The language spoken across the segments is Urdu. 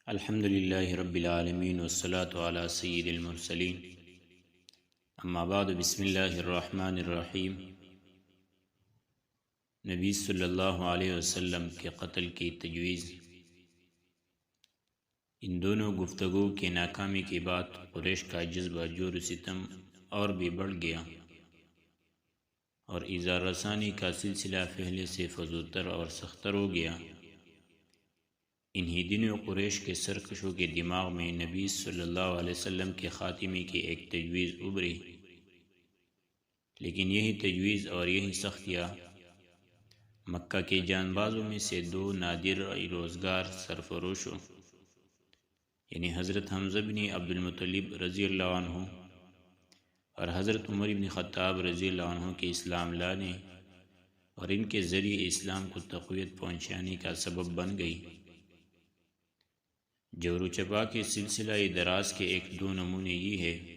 الحمد للہ رب العالمین والصلاة علی سید المرسلین اما بعد بسم اللہ الرحمن الرحیم۔ نبی صلی اللہ علیہ وسلم کے قتل کی تجویز۔ ان دونوں گفتگو کے ناکامی کے بعد قریش کا جذبہ جور و ستم اور بھی بڑھ گیا اور اظہار رسانی کا سلسلہ پہلے سے فزودتر اور سختر ہو گیا۔ انہی دنوں قریش کے سرکشوں کے دماغ میں نبی صلی اللہ علیہ وسلم کے خاتمے کی ایک تجویز ابھری، لیکن یہی تجویز اور یہی سختیاں مکہ کے جان بازوں میں سے دو نادر روزگار سرفروشوں یعنی حضرت حمزہ بن عبد المطلب رضی اللہ عنہ اور حضرت عمر بن خطاب رضی اللہ عنہ کے اسلام لانے اور ان کے ذریعے اسلام کو تقویت پہنچانے کا سبب بن گئی۔ جور و چپا کے سلسلہ دراز کے ایک دو نمونے یہ ہے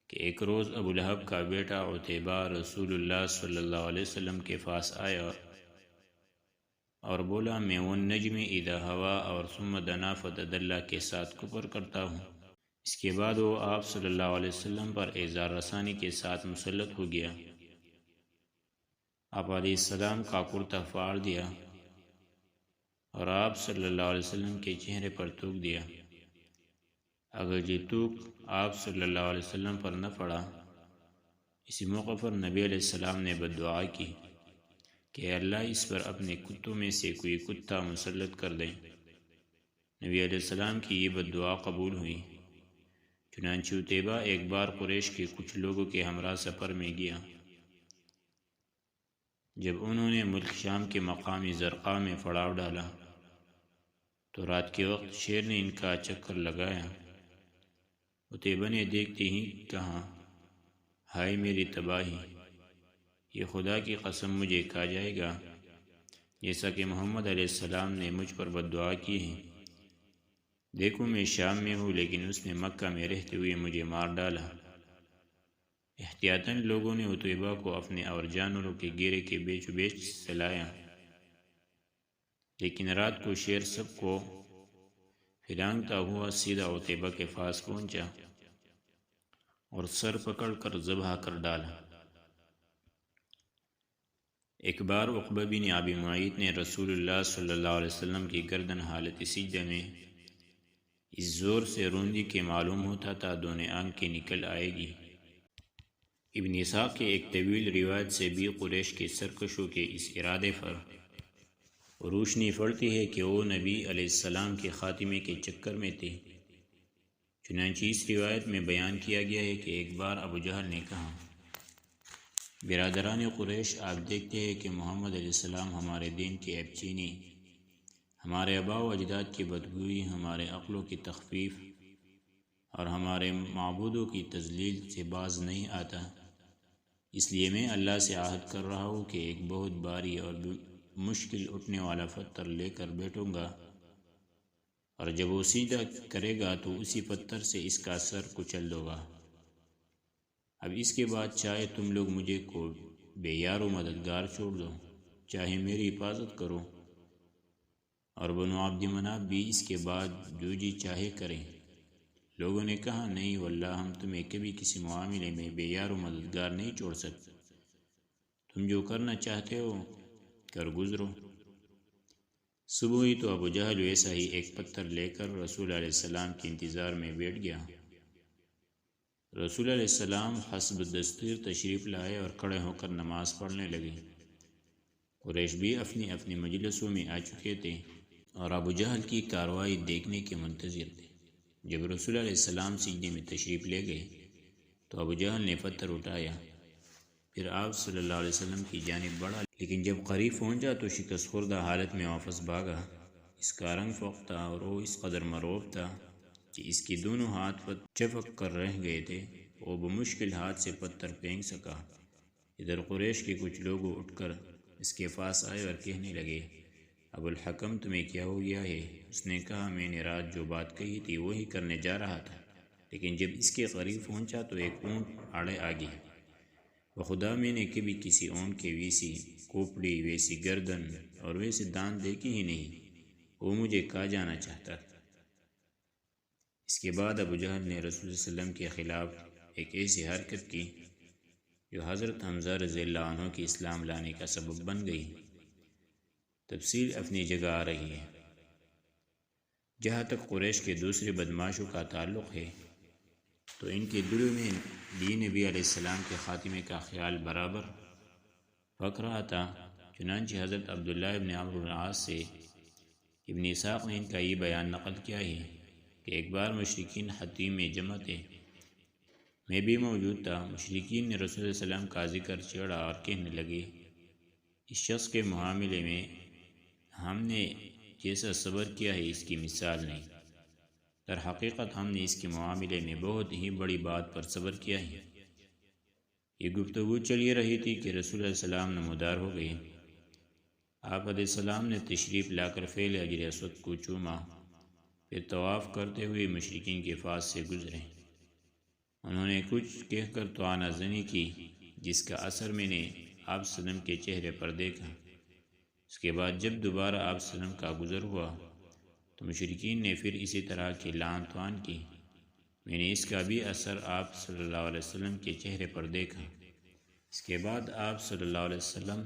کہ ایک روز ابو لہب کا بیٹا عتیبہ رسول اللہ صلی اللہ علیہ وسلم کے پاس آیا اور بولا، میں والنجم اذا ہوا اور ثم دنا فتدلی کے ساتھ کفر کرتا ہوں۔ اس کے بعد وہ آپ صلی اللہ علیہ وسلم پر اظہار رسانی کے ساتھ مسلط ہو گیا۔ آپ علیہ السلام کا کرتا پھاڑ دیا اور آپ صلی اللہ علیہ وسلم کے چہرے پر تھوک دیا۔ اگر یہ تھوک آپ صلی اللہ علیہ وسلم پر نہ پڑا، اسی موقع پر نبی علیہ السلام نے بددعا کی کہ اللہ اس پر اپنے کتوں میں سے کوئی کتا مسلط کر دے۔ نبی علیہ السلام کی یہ بددعا قبول ہوئی۔ چنانچہ عتیبہ ایک بار قریش کے کچھ لوگوں کے ہمراہ سفر میں گیا۔ جب انہوں نے ملک شام کے مقام زرقاء میں پڑاؤ ڈالا تو رات کے وقت شیر نے ان کا چکر لگایا۔ عتیبہ نے دیکھتے ہی کہا، ہائے میری تباہی، یہ خدا کی قسم مجھے کھا جائے گا جیسا کہ محمد علیہ السلام نے مجھ پر بددعا کی ہے۔ دیکھو میں شام میں ہوں لیکن اس نے مکہ میں رہتے ہوئے مجھے مار ڈالا۔ احتیاطاً لوگوں نے عتیبہ کو اپنے اور جانوروں کے گھیرے کے بیچ بیچ سلایا، لیکن رات کو شیر سب کو پھرانگتا ہوا سیدھا عتیبہ کے پاس پہنچا اور سر پکڑ کر ذبح کر ڈالا۔ ایک بار عقبہ بن ابی معیط نے رسول اللہ صلی اللہ علیہ وسلم کی گردن حالت سجدہ میں اس زور سے روندی کہ معلوم ہوتا تھا دونوں آنکھیں نکل آئے گی۔ ابن اسحاق کے ایک طویل روایت سے بھی قریش کے سرکشوں کے اس ارادے پر روشنی پڑتی ہے کہ وہ نبی علیہ السلام کے خاتمے کے چکر میں تھے۔ چنانچہ اس روایت میں بیان کیا گیا ہے کہ ایک بار ابو جہل نے کہا، برادران قریش، آپ دیکھتے ہیں کہ محمد علیہ السلام ہمارے دین کی عیب چینی، ہمارے آباء و اجداد کی بدگوئی، ہمارے عقلوں کی تخفیف اور ہمارے معبودوں کی تذلیل سے باز نہیں آتا۔ اس لیے میں اللہ سے عہد کر رہا ہوں کہ ایک بہت بھاری اور مشکل اٹھنے والا پتھر لے کر بیٹھوں گا اور جب وہ سیدھا کرے گا تو اسی پتھر سے اس کا سر کچل دوں گا۔ اب اس کے بعد چاہے تم لوگ مجھے کو بے یار و مددگار چھوڑ دو، چاہے میری حفاظت کرو، اور بنو عبد مناف بھی اس کے بعد جو جی چاہے کریں۔ لوگوں نے کہا، نہیں واللہ ہم تمہیں کبھی کسی معاملے میں بے یار و مددگار نہیں چھوڑ سکتے، تم جو کرنا چاہتے ہو کر گزرو۔ صبح ہوئی تو ابو جہل ویسا ہی ایک پتھر لے کر رسول علیہ السلام کے انتظار میں بیٹھ گیا۔ رسول علیہ السلام حسب دستور تشریف لائے اور کھڑے ہو کر نماز پڑھنے لگے۔ قریش بھی اپنی اپنی مجلسوں میں آ چکے تھے اور ابو جہل کی کارروائی دیکھنے کے منتظر تھے۔ جب رسول علیہ السلام سجدے میں تشریف لے گئے تو ابو جہل نے پتھر اٹھایا، پھر آپ صلی اللہ علیہ وسلم کی جانب بڑھا، لیکن جب قریب پہنچا تو شکست خوردہ حالت میں واپس بھاگا۔ اس کا رنگ فوق تھا اور وہ اس قدر مرعوب تھا کہ اس کے دونوں ہاتھ چپک کر رہ گئے تھے۔ وہ بمشکل ہاتھ سے پتھر پھینک سکا۔ ادھر قریش کے کچھ لوگ اٹھ کر اس کے پاس آئے اور کہنے لگے، ابو الحکم تمہیں کیا ہو گیا ہے؟ اس نے کہا، میں نے رات جو بات کہی تھی وہی کرنے جا رہا تھا، لیکن جب اس کے قریب پہنچا تو ایک اونٹ آڑے آ گیا۔ بخدا میں نے کبھی کسی اونٹ کے ویسی کھوپڑی، ویسی گردن اور ویسے دانت دیکھی ہی نہیں۔ وہ مجھے کہا جانا چاہتا تھا۔ اس کے بعد ابو جہل نے رسول صلی اللہ علیہ وسلم کے خلاف ایک ایسی حرکت کی جو حضرت حمزہ رضی اللہ عنہ کی اسلام لانے کا سبب بن گئی۔ تفصیل اپنی جگہ آ رہی ہے۔ جہاں تک قریش کے دوسرے بدماشوں کا تعلق ہے تو ان کے دلوں میں بھی نبی علیہ السلام کے خاتمے کا خیال برابر پک رہا تھا۔ چنانچہ حضرت عبداللہ ابن عمرو بن العاص سے ابن اسحاق نے ان کا یہ بیان نقل کیا ہے کہ ایک بار مشرکین حطیم میں جمع تھے، میں بھی موجود تھا۔ مشرکین نے رسول اللہ علیہ وسلم کا ذکر چھیڑا اور کہنے لگے، اس شخص کے معاملے میں ہم نے جیسا صبر کیا ہے اس کی مثال نہیں۔ در حقیقت ہم نے اس کے معاملے میں بہت ہی بڑی بات پر صبر کیا ہے۔ یہ گفتگو چلی رہی تھی کہ رسول اللہ علیہ وسلم نمودار ہو گئے۔ آپ علیہ السلام نے تشریف لا کر فعل حجر اسود کو چوما، پھر طواف کرتے ہوئے مشرکین کے پاس سے گزرے۔ انہوں نے کچھ کہہ کر طعنہ زنی کی، جس کا اثر میں نے آپ صلی اللہ علیہ وسلم کے چہرے پر دیکھا۔ اس کے بعد جب دوبارہ آپ صلی اللہ علیہ وسلم کا گزر ہوا تو مشرکین نے پھر اسی طرح کی لعن طعن کی۔ میں نے اس کا بھی اثر آپ صلی اللہ علیہ وسلم کے چہرے پر دیکھا۔ اس کے بعد آپ صلی اللہ علیہ وسلم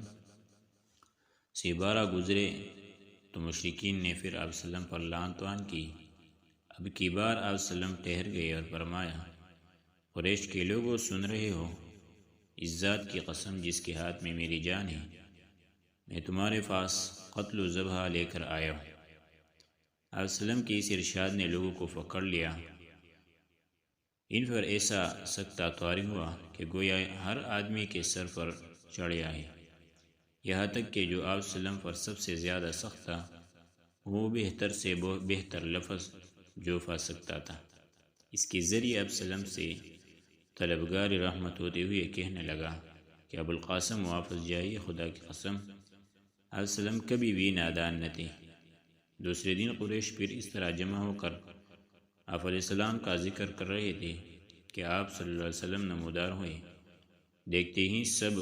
سے بارہ گزرے تو مشرکین نے پھر آپ صلی اللہ علیہ وسلم پر لعن طعن کی۔ اب کی بار آپ صلی اللہ علیہ وسلم ٹھہر گئے اور فرمایا، قریش کے لوگوں سن رہے ہو، اس ذات کی قسم جس کے ہاتھ میں میری جان ہے، میں تمہارے پاس قتل و ذبح لے کر آیا ہوں۔ آپ صلی اللہ علیہ وسلم کی اس ارشاد نے لوگوں کو پکڑ لیا۔ ان پر ایسا سکتہ طاری ہوا کہ گویا ہر آدمی کے سر پر چڑھ آئے، یہاں تک کہ جو آپ صلی اللہ علیہ وسلم پر سب سے زیادہ سخت تھا وہ بہتر سے بہتر لفظ جوفا سکتا تھا۔ اس کے ذریعے آپ صلی اللہ علیہ وسلم سے طلبگار رحمت ہوتے ہوئے کہنے لگا کہ ابو القاسم واپس جائیے، خدا کی قسم آپ صلی اللہ علیہ وسلم کبھی بھی نادان نہ تھے۔ دوسرے دن قریش پھر اس طرح جمع ہو کر آپ علیہ السلام کا ذکر کر رہے تھے کہ آپ صلی اللہ علیہ وسلم نمودار ہوئے۔ دیکھتے ہی سب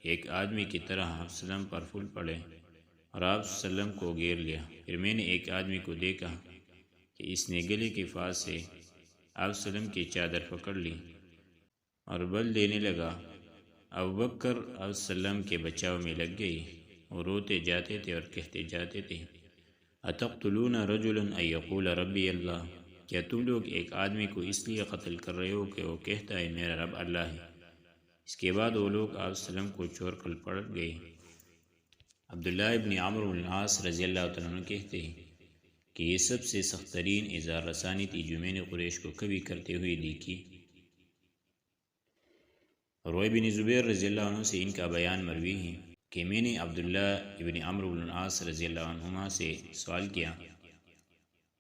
ایک آدمی کی طرح آپ صلی اللہ علیہ وسلم پر پھول پڑے اور آپ صلی اللہ علیہ وسلم کو گھیر لیا۔ پھر میں نے ایک آدمی کو دیکھا کہ اس نے گلے کے پاس سے آپ صلی اللہ علیہ وسلم کی چادر پکڑ لی اور بل دینے لگا۔ ابوبکر آپ صلی اللہ علیہ وسلم کے بچاؤ میں لگ گئی اور روتے جاتے تھے اور کہتے جاتے تھے، اتقتلون رجلا ان یقول ربی اللہ، کیا تم لوگ ایک آدمی کو اس لیے قتل کر رہے ہو کہ وہ کہتا ہے میرا رب اللہ ہے؟ اس کے بعد وہ لوگ آپ صلی اللہ علیہ وسلم کو چھوڑ کر پڑ گئے۔ عبداللہ ابن عمرو بن العاص رضی اللہ تعالیٰ عنہ کہتے ہیں کہ یہ سب سے سخت ترین اظہار رسانی تھی جو میں نے قریش کو کبھی کرتے ہوئے دیکھی۔ روح بن زبیر رضی اللہ عنہ سے ان کا بیان مروی ہے کہ میں نے عبداللہ ابن عمرو بن العاص رضی اللہ عنہما سے سوال کیا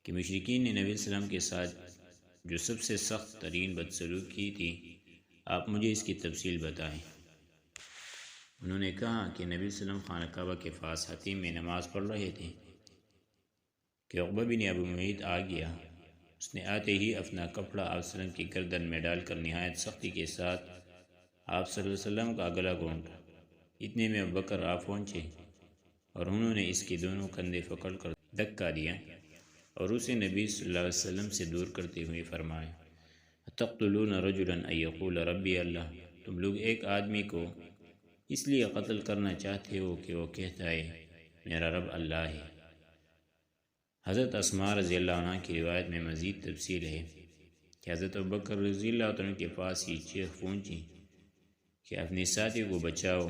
کہ مشرکین نے نبی صلی اللہ علیہ وسلم کے ساتھ جو سب سے سخت ترین بدسلوکی کی تھی، آپ مجھے اس کی تفصیل بتائیں۔ انہوں نے کہا کہ نبی صلی اللہ علیہ وسلم خانہ کعبہ کے پاس حتیم میں نماز پڑھ رہے تھے کہ عقبہ بن ابو معیط آ گیا۔ اس نے آتے ہی اپنا کپڑا آپ صلی اللہ علیہ وسلم کی گردن میں ڈال کر نہایت سختی کے ساتھ آپ صلی اللہ علیہ وسلم کا گلا گھونٹا۔ اتنے میں ابوبکر آپ پہنچے اور انہوں نے اس کے دونوں کندھے پکڑ کر دھکا دیا اور اسے نبی صلی اللہ علیہ وسلم سے دور کرتے ہوئے فرمایا، اتقتلون رجلا ان یقول ربی اللہ، تم لوگ ایک آدمی کو اس لیے قتل کرنا چاہتے ہو کہ وہ کہتا ہے میرا رب اللہ ہے۔ حضرت اسماء رضی اللہ عنہ کی روایت میں مزید تفصیل ہے کہ حضرت ابوبکر رضی اللہ عنہ کے پاس یہ چیخ پہنچی کہ اپنے ساتھی کو بچاؤ،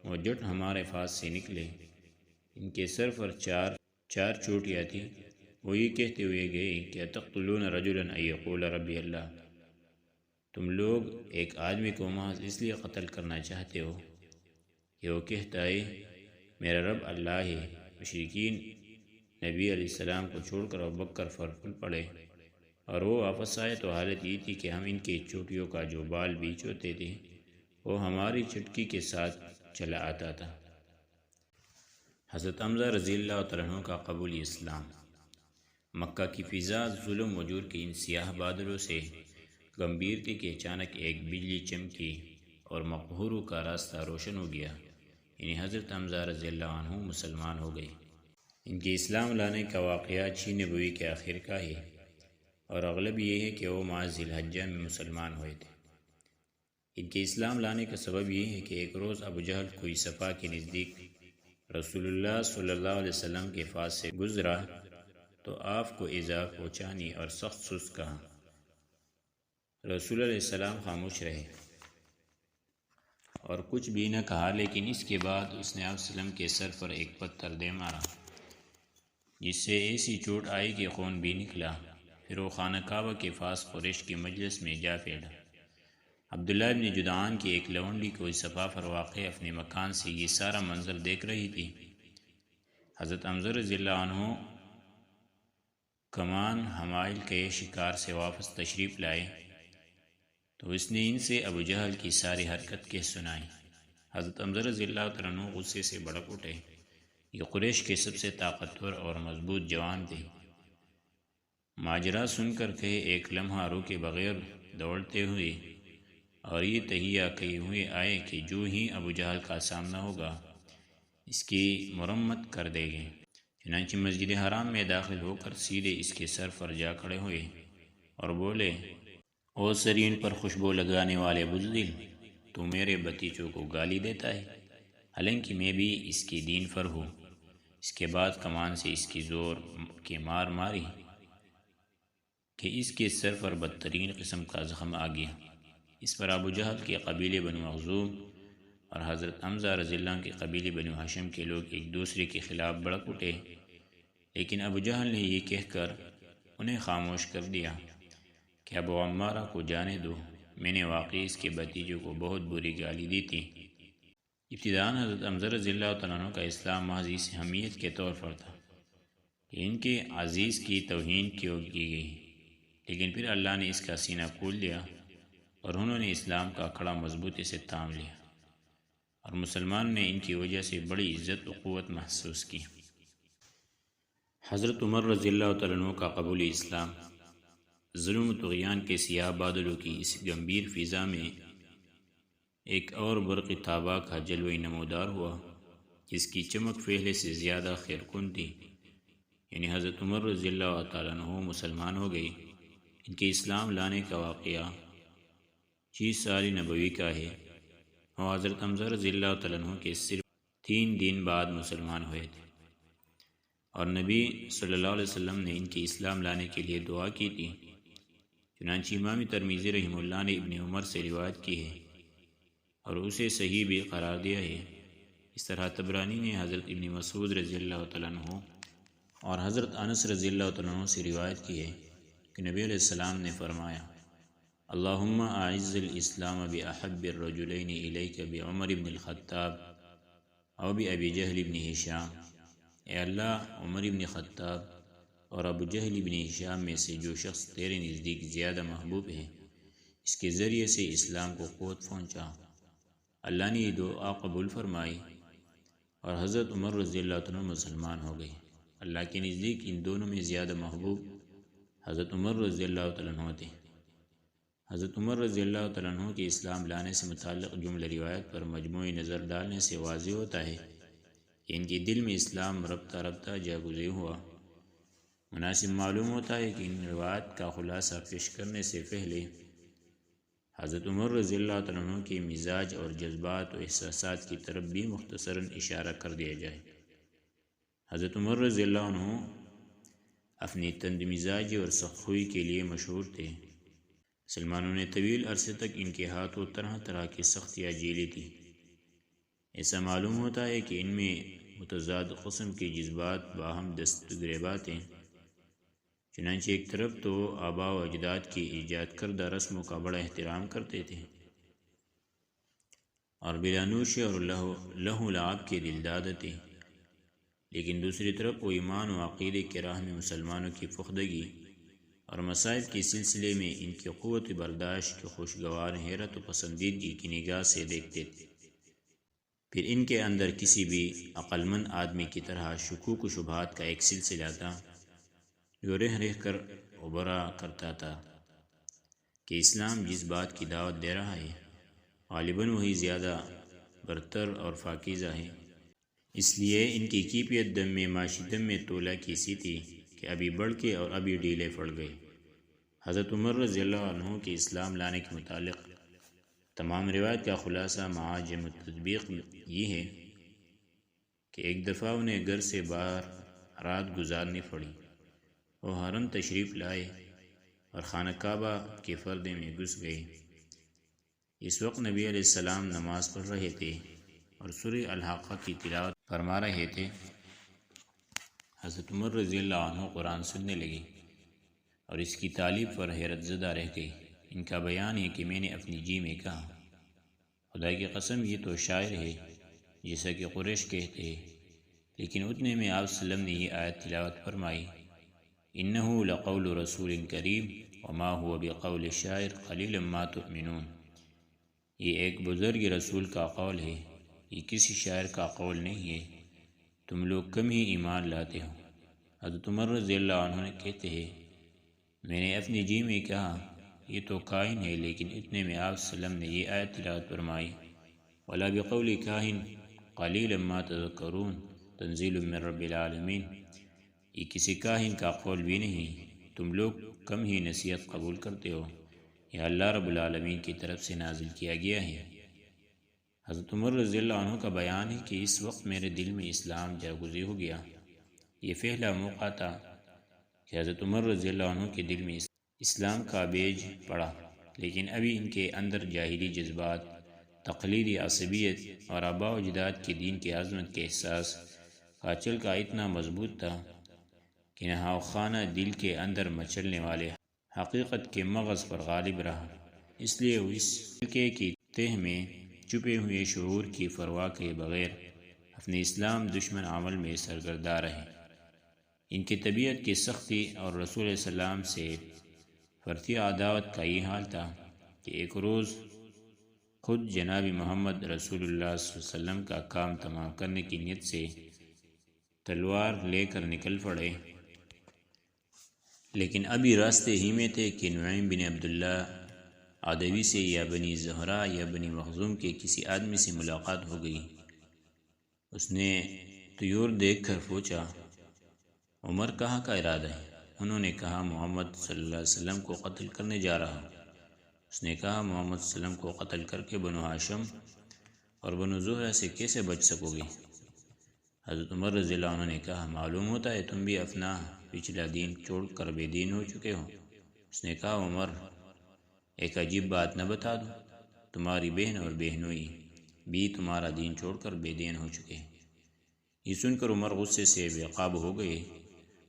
وہ جٹ ہمارے پاس سے نکلے۔ ان کے سر پر چار چوٹیاں تھیں۔ وہ یہ کہتے ہوئے گئے کہ اتقتلون رجلا ان یقول ربی اللہ، تم لوگ ایک آدمی کو محض اس لیے قتل کرنا چاہتے ہو کہ وہ کہتا ہے میرا رب اللہ ہے۔ مشرکین نبی علیہ السلام کو چھوڑ کر ابوبکر پر پھول پڑے اور وہ واپس آئے تو حالت یہ تھی کہ ہم ان کی چوٹیوں کا جو بال بیچ ہوتے تھے وہ ہماری چٹکی کے ساتھ چلا آتا تھا۔ حضرت حمزہ رضی اللہ تعالیٰ عنہ کا قبول اسلام۔ مکہ کی فضا ظلم و جور کے ان سیاہ بادلوں سے گمبھیر تھی کہ اچانک ایک بجلی چمکی اور مقہوروں کا راستہ روشن ہو گیا، یعنی حضرت حمزہ رضی اللہ عنہ مسلمان ہو گئے۔ ان کے اسلام لانے کا واقعہ 6 نبوی کے آخر کا ہے، اور اغلب یہ ہے کہ وہ ماہ ذی الحجہ میں مسلمان ہوئے تھے۔ ان کے اسلام لانے کا سبب یہ ہے کہ ایک روز ابو جہل کوئی صفا کے نزدیک رسول اللہ صلی اللہ علیہ وسلم کے پاس سے گزرا تو آپ کو ایذا پہنچانی اور سخت سست کہا۔ رسول علیہ السلام خاموش رہے اور کچھ بھی نہ کہا، لیکن اس کے بعد اس نے آپ وسلم کے سر پر ایک پتھر دے مارا جس سے ایسی چوٹ آئی کہ خون بھی نکلا۔ پھر وہ خانہ کعبہ کے پاس قریش کے مجلس میں جا بیٹھا۔ عبداللہ بن جدعان کی ایک لونڈی کوئی صفا پر واقع اپنے مکان سے یہ سارا منظر دیکھ رہی تھی۔ حضرت حمزہ رضی اللہ عنہ کمان حمائل کے شکار سے واپس تشریف لائے تو اس نے ان سے ابو جہل کی ساری حرکت کہہ سنائی۔ حضرت حمزہ رضی اللہ عنہ غصے سے بھڑک اٹھے۔ یہ قریش کے سب سے طاقتور اور مضبوط جوان تھے۔ ماجرا سن کر کہے ایک لمحہ روکے بغیر دوڑتے ہوئے اور یہ تہیہ کیے ہوئے آئے کہ جو ہی ابو جہل کا سامنا ہوگا اس کی مرمت کر دے گے۔ چنانچہ مسجد حرام میں داخل ہو کر سیدھے اس کے سر پر جا کھڑے ہوئے اور بولے، او سرین پر خوشبو لگانے والے بزدل، تو میرے بتیجوں کو گالی دیتا ہے، حالانکہ میں بھی اس کی دین پر ہوں۔ اس کے بعد کمان سے اس کی زور کے مار ماری کہ اس کے سر پر بدترین قسم کا زخم آ گیا۔ اس پر ابو جہل کے قبیلے بنو مخزوم اور حضرت حمزہ رضی اللہ عنہ کے قبیلے بنو ہاشم کے لوگ ایک دوسرے کے خلاف بھڑک اٹھے، لیکن ابو جہل نے یہ کہہ کر انہیں خاموش کر دیا کہ ابو عمارہ کو جانے دو، میں نے واقعی اس کے بھتیجوں کو بہت بری گالی دی تھی۔ ابتداءً حضرت حمزہ رضی اللہ عنہ کا اسلام محض اس حمیت کے طور پر تھا کہ ان کے عزیز کی توہین کی گئی، لیکن پھر اللہ نے اس کا سینہ کھول دیا اور انہوں نے اسلام کا کھڑا مضبوطی سے تھام لیا، اور مسلمان نے ان کی وجہ سے بڑی عزت و قوت محسوس کی۔ حضرت عمر رضی اللہ عنہ کا قبول اسلام۔ ظلم و طغیان کے سیاہ بادلوں کی اس گمبھیر فضا میں ایک اور برق تابہ کا جلوہ نمودار ہوا جس کی چمک پہلے سے زیادہ خیر کن تھی، یعنی حضرت عمر رضی اللہ تعالیٰ عنہ مسلمان ہو گئی۔ ان کے اسلام لانے کا واقعہ 6 سال نبوی کا ہے، اور حضرت حمزہ رضی اللہ تعالیٰ عنہ کے صرف 3 دن بعد مسلمان ہوئے تھے، اور نبی صلی اللہ علیہ وسلم نے ان کے اسلام لانے کے لیے دعا کی تھی۔ چنانچہ امام ترمذی رحمہ اللہ نے ابن عمر سے روایت کی ہے اور اسے صحیح بھی قرار دیا ہے۔ اس طرح طبرانی نے حضرت ابن مسعود رضی اللہ تعالیٰ عنہ اور حضرت انس رضی اللہ تعالیٰ عنہ سے روایت کی ہے کہ نبی علیہ السلام نے فرمایا، اللہم اعز الاسلام باحب الرجلین الیک بعمر بن الخطاب او بابی جہل بن ہشام۔ اے اللہ، عمر بن خطاب اور ابو جہل بن ہشام میں سے جو شخص تیرے نزدیک زیادہ محبوب ہے، اس کے ذریعے سے اسلام کو قوت پہنچا۔ اللہ نے یہ دعا قبول فرمائی اور حضرت عمر رضی اللہ عنہ مسلمان ہو گئے۔ اللہ کے نزدیک ان دونوں میں زیادہ محبوب حضرت عمر رضی اللہ عنہ تھے۔ حضرت عمر رضی اللہ عنہ کے اسلام لانے سے متعلق جملہ روایت پر مجموعی نظر ڈالنے سے واضح ہوتا ہے کہ ان کے دل میں اسلام رفتہ رفتہ جاگزیں ہوا۔ مناسب معلوم ہوتا ہے کہ ان روایت کا خلاصہ پیش کرنے سے پہلے حضرت عمر رضی اللہ عنہ کے مزاج اور جذبات و احساسات کی طرف بھی مختصراً اشارہ کر دیا جائے۔ حضرت عمر رضی اللہ عنہ اپنی تند مزاجی اور سخت خوئی کے لیے مشہور تھے۔ مسلمانوں نے طویل عرصے تک ان کے ہاتھوں طرح طرح کی سختیاں جھیلی تھی۔ ایسا معلوم ہوتا ہے کہ ان میں متضاد قسم کے جذبات باہم دست گریباں تھے۔ چنانچہ ایک طرف تو آباء و اجداد کی ایجاد کردہ رسموں کا بڑا احترام کرتے تھے اور بلا نوشی اور لہو لعب کے دلداد تھے، لیکن دوسری طرف وہ ایمان و عقیدے کے راہ میں مسلمانوں کی پختگی اور مصائب کے سلسلے میں ان کی قوت برداشت کی خوشگوار حیرت و پسندیدگی کی نگاہ سے دیکھتے تھے۔ پھر ان کے اندر کسی بھی عقل مند آدمی کی طرح شکوک و شبہات کا ایک سلسلہ تھا جو رہ رہ کر ابھرا کرتا تھا کہ اسلام جس بات کی دعوت دے رہا ہے غالباً وہی زیادہ برتر اور پاکیزہ ہے، اس لیے ان کی کیفیت دم میں معاشی دم میں تولا کی سی تھی کہ ابھی بڑھ کے اور ابھی ڈھیلے پڑ گئے۔ حضرت عمر رضی اللہ عنہ کے اسلام لانے کے متعلق تمام روایت کا خلاصہ معاجم التطبیق یہ ہے کہ ایک دفعہ انہیں گھر سے باہر رات گزارنی پڑی۔ وہ حرم تشریف لائے اور خانہ کعبہ کے پردے میں گھس گئے۔ اس وقت نبی علیہ السلام نماز پڑھ رہے تھے اور سورہ الحاقہ کی تلاوت فرما رہے تھے۔ حضرت عمر رضی اللہ عنہ قرآن سننے لگے اور اس کی تعلیف پر حیرت زدہ رہ گئی۔ ان کا بیان ہے کہ میں نے اپنی جی میں کہا، خدا کی قسم یہ تو شاعر ہے جیسا کہ قریش کہتے ہیں، لیکن اتنے میں آپ صلی اللہ علیہ وسلم نے یہ آیت تلاوت فرمائی، انہ لقول رسول کریم وما هو بقول شاعر قلیلا ما تؤمنون۔ یہ ایک بزرگ رسول کا قول ہے، یہ کسی شاعر کا قول نہیں ہے، تم لوگ کم ہی ایمان لاتے ہو۔ حضرت عمر رضی اللہ عنہ کہتے ہیں، میں نے اپنی جی میں کہا یہ تو کاہن ہے، لیکن اتنے میں آپ صلی اللہ علیہ وسلم نے یہ آیت تلاوت فرمائی، ولا بقول کاہن قلیلا ما تذکرون تنزیل من رب العالمین۔ یہ کسی کاہن کا قول بھی نہیں، تم لوگ کم ہی نصیحت قبول کرتے ہو، یہ اللہ رب العالمین کی طرف سے نازل کیا گیا ہے۔ حضرت عمر رضی اللہ عنہ کا بیان ہے کہ اس وقت میرے دل میں اسلام جاگزی ہو گیا۔ یہ پہلا موقع تھا کہ حضرت عمر رضی اللہ عنہ کے دل میں اسلام کا بیج پڑا، لیکن ابھی ان کے اندر جاہلی جذبات، تقلیدی عصبیت اور آباء و اجداد کے دین کی عظمت کے احساس کا چل کا اتنا مضبوط تھا کہ نہاؤ خانہ دل کے اندر مچلنے والے حقیقت کے مغز پر غالب رہا۔ اس لیے وہ اس حلقے کی تہ میں چھپے ہوئے شعور کی پرواہ کے بغیر اپنے اسلام دشمن عمل میں سرگرداں رہے۔ ان کی طبیعت کی سختی اور رسول اللہ صلی اللہ علیہ وسلم سے فرتی عداوت کا یہ حال تھا کہ ایک روز خود جناب محمد رسول اللہ صلی اللہ علیہ وسلم کا کام تمام کرنے کی نیت سے تلوار لے کر نکل پڑے، لیکن ابھی راستے ہی میں تھے کہ نعیم بن عبداللہ عدوی سے یا بنی زہرہ یا بنی مخزوم کے کسی آدمی سے ملاقات ہو گئی۔ اس نے طیور دیکھ کر پوچھا، عمر کہاں کا ارادہ ہے؟ انہوں نے کہا، محمد صلی اللہ علیہ وسلم کو قتل کرنے جا رہا ہوں۔ اس نے کہا، محمد صلی اللہ علیہ وسلم کو قتل کر کے بنو ہاشم اور بنو زہرہ سے کیسے بچ سکو گے؟ حضرت عمر رضی اللہ عنہ نے کہا، معلوم ہوتا ہے تم بھی اپنا پچھلا دین چھوڑ کر بے دین ہو چکے ہو۔ اس نے کہا، عمر ایک عجیب بات نہ بتا دوں، تمہاری بہن اور بہنوئی بھی تمہارا دین چھوڑ کر بے دین ہو چکے ہیں۔ یہ سن کر عمر غصے سے بے قابو ہو گئے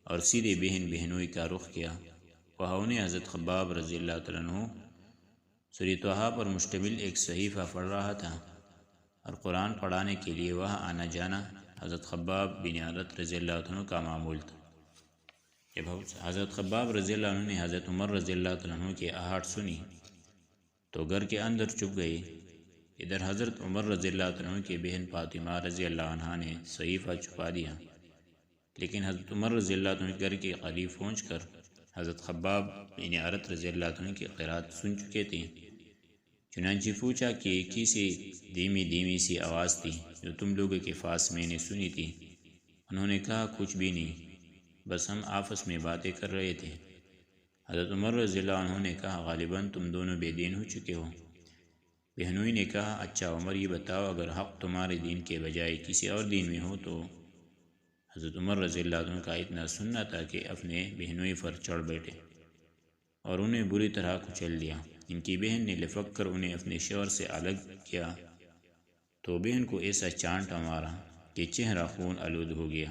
اور سیدھے بہن بہنوئی کا رخ کیا۔ وہاں انہیں حضرت خباب رضی اللہ تعالیٰ عنہ سورۃ طٰہٰ پر مشتمل ایک صحیفہ پڑھ رہا تھا اور قرآن پڑھانے کے لیے وہاں آنا جانا حضرت خباب بن عرت رضی اللہ عنہ کا معمول تھا۔ جب حضرت خباب رضی اللہ عنہ نے حضرت عمر رضی اللہ عنہ کی آہٹ سنی تو گھر کے اندر چھپ گئے۔ ادھر حضرت عمر رضی اللہ عنہ کی بہن فاطمہ رضی اللہ عنہا نے صحیفہ چھپا دیا، لیکن حضرت عمر رضی اللہ عنہ گھر کے قریب پہنچ کر حضرت خباب بن عرت رضی اللہ عنہ کی قرات سن چکے تھے۔ چنانچہ پوچھا کہ کسی دھیمی دھیمی سی آواز تھی جو تم لوگوں کے پاس میں نے سنی تھی؟ انہوں نے کہا، کچھ بھی نہیں، بس ہم آپس میں باتیں کر رہے تھے۔ حضرت عمر رضی اللہ عنہ نے کہا، غالباً تم دونوں بے دین ہو چکے ہو۔ بہنوئی نے کہا، اچھا عمر یہ بتاؤ، اگر حق تمہارے دین کے بجائے کسی اور دین میں ہو تو؟ حضرت عمر رضی اللہ عنہ کا اتنا سننا تھا کہ اپنے بہنوئی پر چڑھ بیٹھے اور انہیں بری طرح کچل دیا۔ ان کی بہن نے لپک کر انہیں اپنے شوہر سے الگ کیا تو بہن کو ایسا چانٹا مارا کہ چہرہ خون آلود ہو گیا۔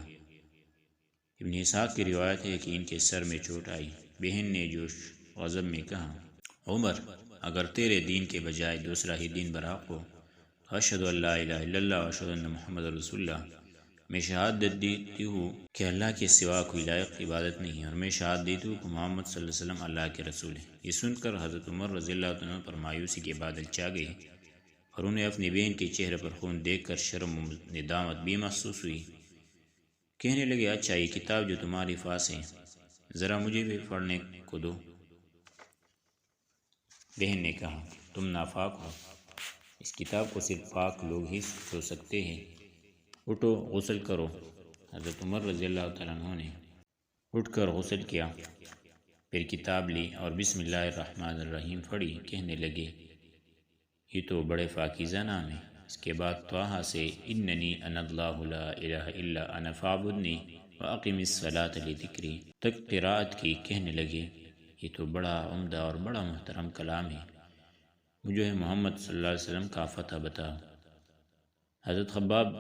ابن اسحاق کی روایت ہے کہ ان کے سر میں چوٹ آئی۔ بہن نے جوش غضب میں کہا، عمر اگر تیرے دین کے بجائے دوسرا ہی دین برحق ہو تو اشہد ان لا الہ الا اللہ و اشہد ان محمد رسول اللہ، میں شہادت دیتی ہوں کہ اللہ کے سوا کوئی لائق عبادت نہیں ہے، اور میں شہادت دیتی ہوں کہ محمد صلی اللہ علیہ وسلم اللہ کے رسول ہیں۔ یہ سن کر حضرت عمر رضی اللہ عنہ پر مایوسی کے بادل چھا گئے اور انہیں اپنی بہن کے چہرے پر خون دیکھ کر شرم و ندامت بھی محسوس ہوئی۔ کہنے لگے، اچھا یہ کتاب جو تمہارے پاس ہے ذرا مجھے بھی پڑھنے کو دو۔ بہن نے کہا، تم ناپاک ہو، اس کتاب کو صرف پاک لوگ ہی چھو سکتے ہیں۔ اٹھو غسل کرو۔ حضرت عمر رضی اللہ تعالیٰ عنہ نے اٹھ کر غسل کیا، پھر کتاب لی اور بسم اللہ الرحمن الرحیم پڑھی، کہنے لگے یہ تو بڑے پاکیزہ نام ہے۔ اس کے بعد طٰہٰ سے اننی انا اللہ لا الہ الا انا فاعبدنی واقم الصلاۃ لذکری تک قرأت کی، کہنے لگے یہ تو بڑا عمدہ اور بڑا محترم کلام ہے، مجھے محمد صلی اللہ علیہ وسلم کا فتح بتا۔ حضرت خباب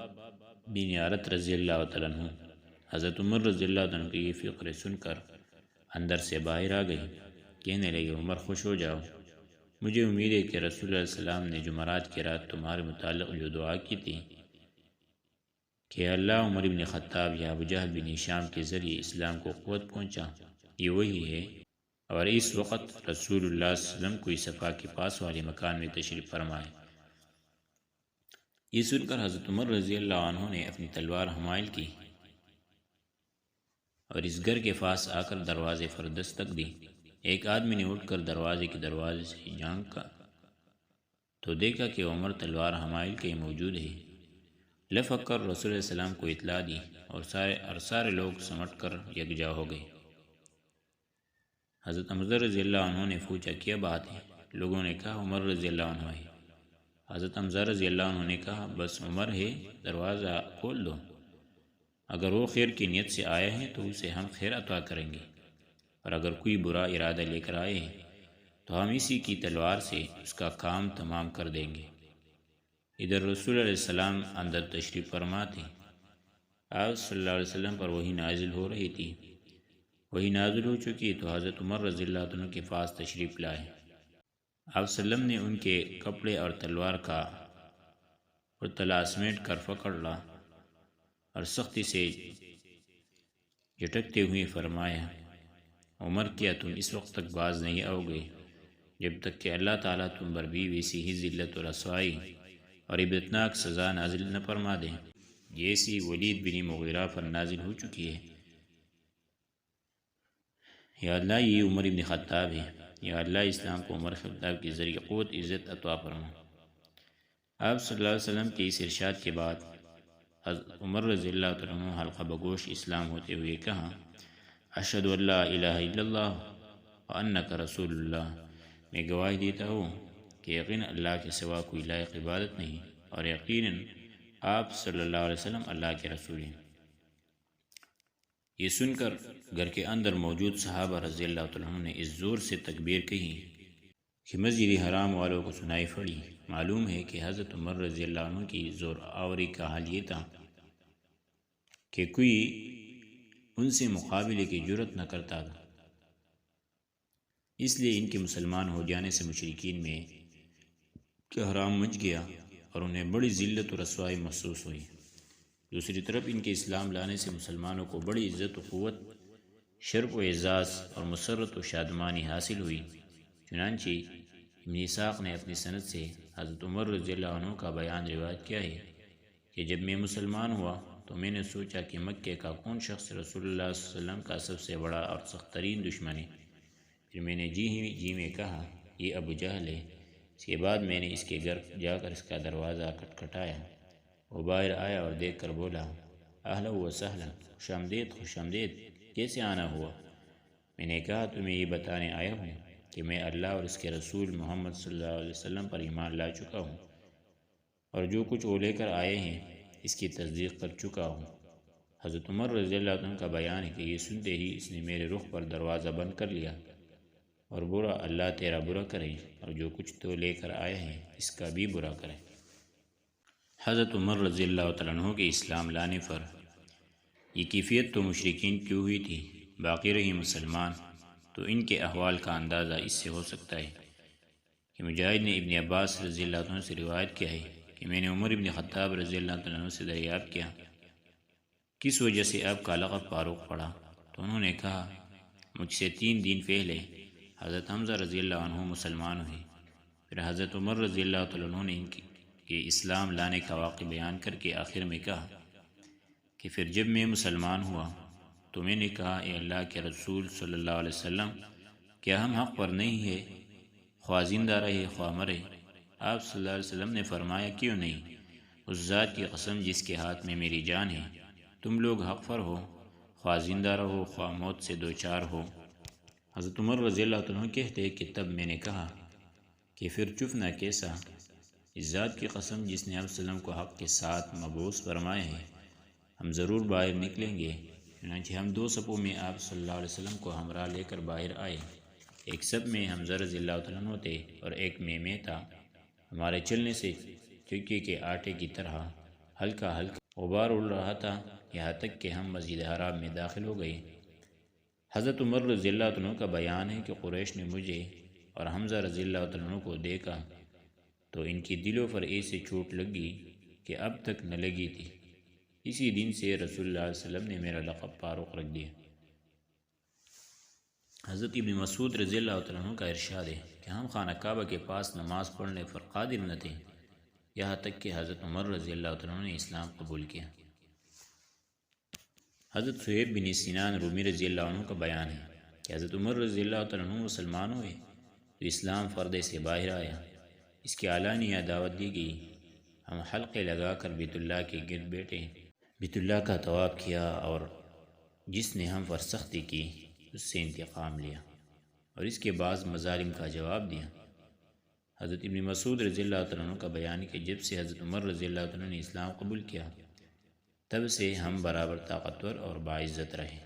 بن عارت رضی اللہ تعالیٰ عنہ حضرت عمر رضی اللہ عنہ کی یہ فقرے سن کر اندر سے باہر آ گئی، کہنے لگے عمر خوش ہو جاؤ، مجھے امید ہے کہ رسول اللہ علیہ وسلم نے جمعرات کی رات تمہارے متعلق جو دعا کی تھی کہ اللہ عمر بن خطاب یا ابو جہل بن ہشام کے ذریعے اسلام کو قوت پہنچا، یہ وہی ہے، اور اس وقت رسول اللہ صلی اللہ علیہ وسلم کوئی صفا کے پاس والے مکان میں تشریف فرمائے۔ یہ سن کر حضرت عمر رضی اللہ عنہ نے اپنی تلوار حمائل کی اور اس گھر کے پاس آ کر دروازے پر دستک دی۔ ایک آدمی نے اٹھ کر دروازے سے جھانکا تو دیکھا کہ عمر تلوار حمائل کے موجود ہے۔ لپک کر رسول اللہ علیہ وسلم کو اطلاع دی اور سارے لوگ سمٹ کر یکجا ہو گئے۔ حضرت حمزہ رضی اللہ عنہ نے پوچھا کیا بات ہے؟ لوگوں نے کہا عمر رضی اللہ عنہ ہے۔ حضرت حمزہ رضی اللہ عنہ نے کہا بس عمر ہے، دروازہ کھول دو، اگر وہ خیر کی نیت سے آیا ہے تو اسے ہم خیر عطا کریں گے، اور اگر کوئی برا ارادہ لے کر آئے ہیں تو ہم اسی کی تلوار سے اس کا کام تمام کر دیں گے۔ ادھر رسول علیہ السلام اندر تشریف فرما تھے۔ آپ صلی اللہ علیہ وسلم پر وحی نازل ہو رہی تھی، وحی نازل ہو چکی تو حضرت عمر رضی اللہ عنہ کے پاس تشریف لائے۔ آپ صلی اللہ علیہ وسلم نے ان کے کپڑے اور تلوار کا پرتلا سمیٹ کر پکڑ لا اور سختی سے جھٹکتے ہوئے فرمایا عمر کیا تم اس وقت تک باز نہیں آؤ گے جب تک کہ اللہ تعالیٰ تم پر بھی ویسی ہی ذلت و رسوائی اور عبرتناک سزا نازل نہ فرما دے جیسی ولید بن مغیرہ پر نازل ہو چکی ہے۔ یا اللہ یہ عمر بن خطاب ہے، یا اللہ اسلام کو عمر خطاب کے ذریعے قوت عزت عطا فرما۔ آپ صلی اللہ علیہ وسلم کے اس ارشاد کے بعد حضرت عمر رضی اللہ عنہ حلقہ بگوش اسلام ہوتے ہوئے کہا اشہد ان لا الہ الا اللہ وانک رسول اللہ، میں گواہی دیتا ہوں کہ یقینا اللہ کے سوا کوئی لائق عبادت نہیں اور یقیناً آپ صلی اللہ علیہ وسلم اللہ کے رسول ہیں۔ یہ سن کر گھر کے اندر موجود صحابہ رضی اللہ عنہ نے اس زور سے تکبیر کہی کہ مسجد حرام والوں کو سنائی پڑی۔ معلوم ہے کہ حضرت عمر رضی اللہ عنہ کی زور آوری کا حال یہ تھا کہ کوئی ان سے مقابلے کی جرت نہ کرتا تھا، اس لیے ان کے مسلمان ہو جانے سے مشرکین میں کہ حرام مچ گیا اور انہیں بڑی ذلت و رسوائی محسوس ہوئی۔ دوسری طرف ان کے اسلام لانے سے مسلمانوں کو بڑی عزت و قوت، شرف و اعزاز اور مسرت و شادمانی حاصل ہوئی۔ چنانچہ ابن اسحاق نے اپنی سند سے حضرت عمر رضی اللہ عنہ کا بیان روایت کیا ہے کہ جب میں مسلمان ہوا تو میں نے سوچا کہ مکے کا کون شخص رسول اللہ صلی اللہ علیہ وسلم کا سب سے بڑا اور سخت ترین دشمن ہے۔ پھر میں نے جی میں کہا یہ ابو جہل ہے۔ اس کے بعد میں نے اس کے گھر جا کر اس کا دروازہ کھٹکھٹایا، وہ باہر آیا اور دیکھ کر بولا اہلا و سہلا، خوش آمدید خوش آمدید، کیسے آنا ہوا؟ میں نے کہا تمہیں یہ بتانے آیا ہوں کہ میں اللہ اور اس کے رسول محمد صلی اللہ علیہ وسلم پر ایمان لا چکا ہوں اور جو کچھ وہ لے کر آئے ہیں اس کی تصدیق کر چکا ہوں۔ حضرت عمر رضی اللہ عنہ کا بیان ہے کہ یہ سنتے ہی اس نے میرے رخ پر دروازہ بند کر لیا اور برا اللہ تیرا برا کرے اور جو کچھ تو لے کر آیا ہے اس کا بھی برا کرے۔ حضرت عمر رضی اللہ تعالیٰ عنہ کے اسلام لانے پر یہ کیفیت تو مشرکین کی ہوئی تھی، باقی رہی مسلمان تو ان کے احوال کا اندازہ اس سے ہو سکتا ہے کہ مجاہد نے ابن عباس رضی اللہ عنہ سے روایت کیا ہے کہ میں نے عمر بن خطاب رضی اللہ عنہ سے دریافت کیا کس وجہ سے آپ کا لقب فاروق پڑا، تو انہوں نے کہا مجھ سے 3 دن پہلے حضرت حمزہ رضی اللہ عنہ مسلمان ہوئے۔ پھر حضرت عمر رضی اللہ عنہ نے ان کے اسلام لانے کا واقعہ بیان کر کے آخر میں کہا کہ پھر جب میں مسلمان ہوا تو میں نے کہا اے اللہ کے رسول صلی اللہ علیہ وسلم، کیا ہم حق پر نہیں ہے، خواہ زندہ رہے خواہ مرے؟ آپ صلی اللہ علیہ وسلم نے فرمایا کیوں نہیں؟ اس ذات کی قسم جس کے ہاتھ میں میری جان ہے، تم لوگ حق پر ہو، خواہ زندہ رہو خواہ موت سے دوچار ہو۔ حضرت عمر رضی اللہ عنہ کہتے کہ تب میں نے کہا کہ پھر چپ نہ کیسا؟ اس ذات کی قسم جس نے آپ صلی اللہ علیہ وسلم کو حق کے ساتھ مبعوث فرمایا ہے، ہم ضرور باہر نکلیں گے۔ چنانچہ ہم 2 صفوں میں آپ صلی اللہ علیہ وسلم کو ہمراہ لے کر باہر آئے۔ ایک صف میں حمزہ رضی اللہ عنہ تھے اور ایک میں تھا۔ ہمارے چلنے سے چکے کے آٹے کی طرح ہلکا ہلکا غبار اڑ رہا تھا، یہاں تک کہ ہم مسجد حرام میں داخل ہو گئے۔ حضرت عمر رضی اللہ عنہ کا بیان ہے کہ قریش نے مجھے اور حمزہ رضی اللہ عنہ کو دیکھا تو ان کی دلوں پر ایسے چوٹ لگی کہ اب تک نہ لگی تھی۔ اسی دن سے رسول اللہ علیہ وسلم نے میرا لقب فاروق رکھ دیا۔ حضرت ابن مسعود رضی اللہ عنہ کا ارشاد ہے کہ ہم خانہ کعبہ کے پاس نماز پڑھنے پر قادر نہ تھے، یہاں تک کہ حضرت عمر رضی اللہ عنہ نے اسلام قبول کیا۔ حضرت صہیب بن سنان رومی رضی اللہ عنہ کا بیان ہے کہ حضرت عمر رضی اللہ عنہ مسلمان ہوئے تو اسلام پردے سے باہر آیا، اس کی علانیہ دعوت دی گئی۔ ہم حلقے لگا کر بیت اللہ کے گرد بیٹھے، بیت اللہ کا طواف کیا اور جس نے ہم پر سختی کی اس سے انتقام لیا اور اس کے بعض مظالم کا جواب دیا۔ حضرت ابن مسعود رضی اللہ عنہ کا بیان کہ جب سے حضرت عمر رضی اللہ عنہ نے اسلام قبول کیا، تب سے ہم برابر طاقتور اور باعزت رہے۔